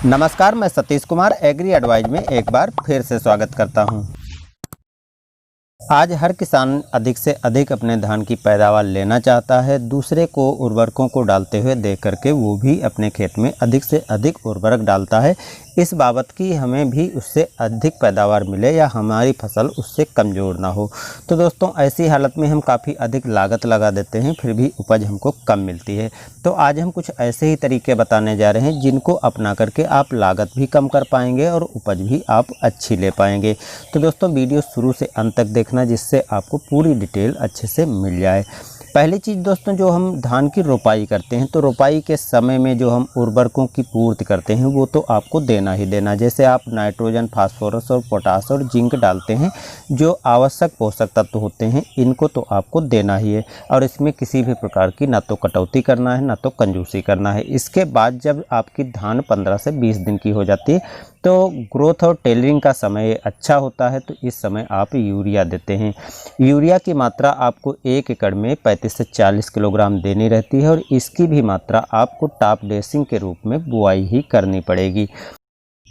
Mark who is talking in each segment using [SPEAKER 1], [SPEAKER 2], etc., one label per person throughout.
[SPEAKER 1] नमस्कार, मैं Satish Kumar agree advise में एक बार फिर से स्वागत करता हूं। आज हर किसान अधिक से अधिक अपने धान की पैदावार लेना चाहता है। दूसरे को उर्वरकों को डालते हुए देख करके वो भी अपने खेत में अधिक से अधिक उर्वरक डालता है, इस बाबत की हमें भी उससे अधिक पैदावार मिले या हमारी फसल उससे कमज़ोर ना हो। तो दोस्तों, ऐसी हालत में हम काफ़ी अधिक लागत लगा देते हैं, फिर भी उपज हमको कम मिलती है। तो आज हम कुछ ऐसे ही तरीके बताने जा रहे हैं जिनको अपना करके आप लागत भी कम कर पाएंगे और उपज भी आप अच्छी ले पाएंगे। तो दोस्तों, वीडियो शुरू से अंत तक देखना, जिससे आपको पूरी डिटेल अच्छे से मिल जाए। पहली चीज़ दोस्तों, जो हम धान की रोपाई करते हैं तो रोपाई के समय में जो हम उर्वरकों की पूर्ति करते हैं वो तो आपको देना ही देना। जैसे आप नाइट्रोजन, फास्फोरस और पोटास और जिंक डालते हैं, जो आवश्यक पोषक तत्व होते हैं, इनको तो आपको देना ही है और इसमें किसी भी प्रकार की ना तो कटौती करना है ना तो कंजूसी करना है। इसके बाद जब आपकी धान 15 से 20 दिन की हो जाती है तो ग्रोथ और टेलरिंग का समय अच्छा होता है, तो इस समय आप यूरिया देते हैं। यूरिया की मात्रा आपको 1 एकड़ में 35 से 40 किलोग्राम देनी रहती है और इसकी भी मात्रा आपको टॉप ड्रेसिंग के रूप में बुआई ही करनी पड़ेगी।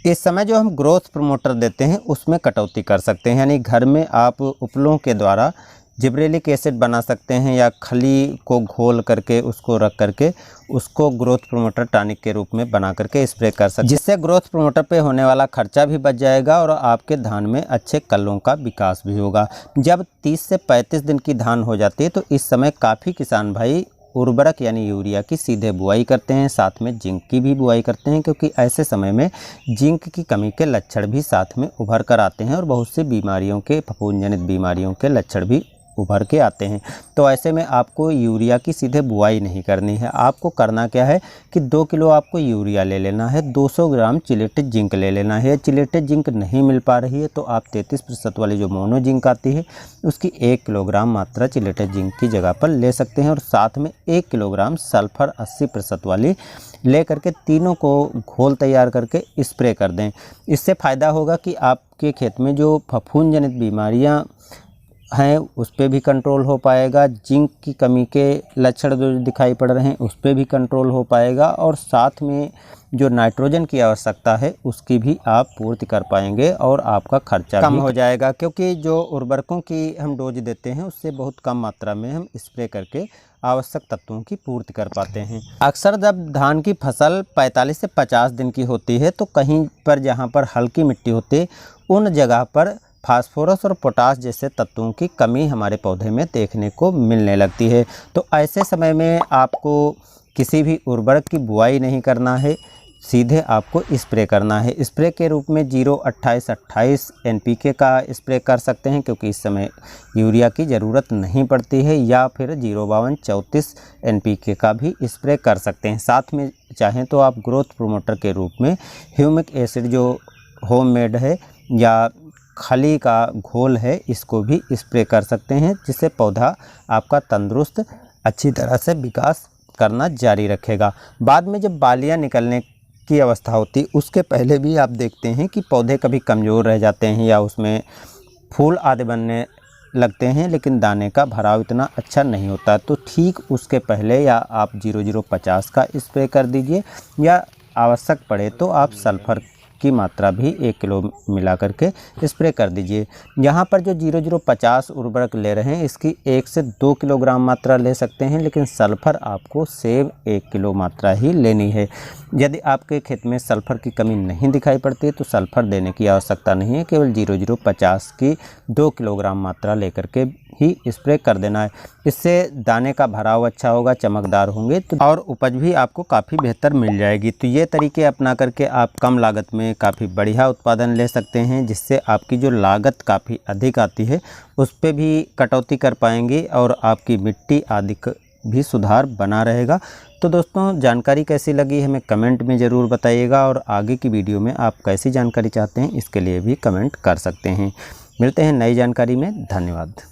[SPEAKER 1] इस समय जो हम ग्रोथ प्रमोटर देते हैं उसमें कटौती कर सकते हैं, यानी घर में आप उपलों के द्वारा जिब्रेलिक एसिड बना सकते हैं या खली को घोल करके उसको रख करके उसको ग्रोथ प्रमोटर टॉनिक के रूप में बना करके स्प्रे कर सकते हैं, जिससे ग्रोथ प्रमोटर पे होने वाला खर्चा भी बच जाएगा और आपके धान में अच्छे कल्लों का विकास भी होगा। जब 30 से 35 दिन की धान हो जाती है तो इस समय काफ़ी किसान भाई उर्वरक यानी यूरिया की सीधे बुआई करते हैं, साथ में जिंक की भी बुआई करते हैं, क्योंकि ऐसे समय में जिंक की कमी के लक्षण भी साथ में उभर कर आते हैं और बहुत सी बीमारियों के, फफूंद जनित बीमारियों के लक्षण भी उभर के आते हैं। तो ऐसे में आपको यूरिया की सीधे बुआई नहीं करनी है। आपको करना क्या है कि 2 किलो आपको यूरिया ले लेना है, 200 ग्राम चिलेटेड जिंक ले लेना है। चिलेटेड जिंक नहीं मिल पा रही है तो आप 33% वाली जो मोनो जिंक आती है उसकी 1 किलोग्राम मात्रा चिलेटेड जिंक की जगह पर ले सकते हैं और साथ में 1 किलोग्राम सल्फर 80% वाली ले करके तीनों को घोल तैयार करके स्प्रे कर दें। इससे फ़ायदा होगा कि आपके खेत में जो फफूंद जनित बीमारियाँ हैं उस पर भी कंट्रोल हो पाएगा, जिंक की कमी के लक्षण जो दिखाई पड़ रहे हैं उस पर भी कंट्रोल हो पाएगा और साथ में जो नाइट्रोजन की आवश्यकता है उसकी भी आप पूर्ति कर पाएंगे और आपका खर्चा कम हो जाएगा, क्योंकि जो उर्वरकों की हम डोज देते हैं उससे बहुत कम मात्रा में हम स्प्रे करके आवश्यक तत्वों की पूर्ति कर पाते हैं। अक्सर जब धान की फसल 45 से 50 दिन की होती है तो कहीं पर जहाँ पर हल्की मिट्टी होती है उन जगह पर फास्फोरस और पोटास जैसे तत्वों की कमी हमारे पौधे में देखने को मिलने लगती है। तो ऐसे समय में आपको किसी भी उर्वरक की बुआई नहीं करना है, सीधे आपको स्प्रे करना है। स्प्रे के रूप में 02828 NPK का स्प्रे कर सकते हैं, क्योंकि इस समय यूरिया की ज़रूरत नहीं पड़ती है, या फिर 05234 NPK का भी स्प्रे कर सकते हैं। साथ में चाहें तो आप ग्रोथ प्रमोटर के रूप में ह्यूमिक एसिड जो होममेड है या खली का घोल है इसको भी स्प्रे कर सकते हैं, जिससे पौधा आपका तंदुरुस्त अच्छी तरह से विकास करना जारी रखेगा। बाद में जब बालियां निकलने की अवस्था होती है उसके पहले भी आप देखते हैं कि पौधे कभी कमज़ोर रह जाते हैं या उसमें फूल आदि बनने लगते हैं लेकिन दाने का भराव इतना अच्छा नहीं होता, तो ठीक उसके पहले या आप 0050 का स्प्रे कर दीजिए या आवश्यक पड़े तो आप सल्फ़र की मात्रा भी 1 किलो मिला करके स्प्रे कर दीजिए। यहाँ पर जो 0050 उर्वरक ले रहे हैं इसकी 1 से 2 किलोग्राम मात्रा ले सकते हैं, लेकिन सल्फ़र आपको सेव 1 किलो मात्रा ही लेनी है। यदि आपके खेत में सल्फ़र की कमी नहीं दिखाई पड़ती तो सल्फ़र देने की आवश्यकता नहीं है, केवल 0050 की 2 किलोग्राम मात्रा लेकर के ही स्प्रे कर देना है। इससे दाने का भराव अच्छा होगा, चमकदार होंगे तो और उपज भी आपको काफ़ी बेहतर मिल जाएगी। तो ये तरीके अपना करके आप कम लागत में काफ़ी बढ़िया उत्पादन ले सकते हैं, जिससे आपकी जो लागत काफ़ी अधिक आती है उस पर भी कटौती कर पाएंगे और आपकी मिट्टी आदि भी सुधार बना रहेगा। तो दोस्तों, जानकारी कैसी लगी हमें कमेंट में ज़रूर बताइएगा और आगे की वीडियो में आप कैसी जानकारी चाहते हैं इसके लिए भी कमेंट कर सकते हैं। मिलते हैं नई जानकारी में। धन्यवाद।